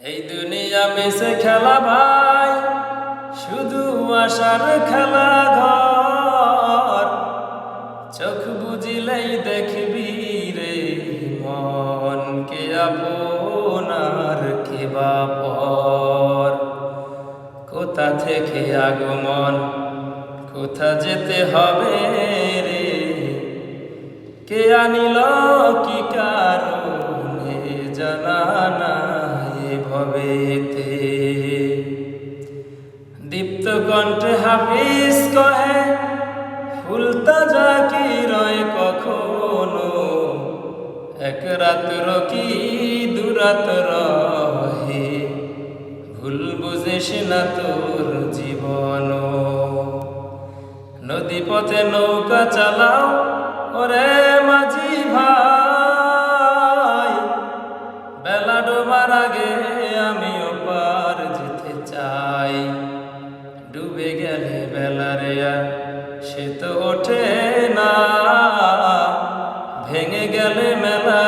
এই দুনিয়া মেসে খেলা ভাই, শুধু আশার খেলা ঘর। চোখ বুঝিলেই দেখবি রে মন, কে আপনার কে বা পর। কোথা থেকে আগমন, কোথা যেতে হবে রে, কে আনিল কি কারণে জানা নাই ভবেতে। দীপ্ত কণ্ঠে হাফিজ কহে, ফুল তাজা কি রয় কখনো, এক রাত্র কি দুরাত রহে, ভুল বুঝিস না তোর জীবন। নদী পথে নৌকা চালাও ওরে মাঝি ভাই, বেলা ডোবার আগে আমিও পার যেতে চাই। ডুবে গেলে বেলা রে আর সে তো ওঠে না, ভেঙে গেলে মেলা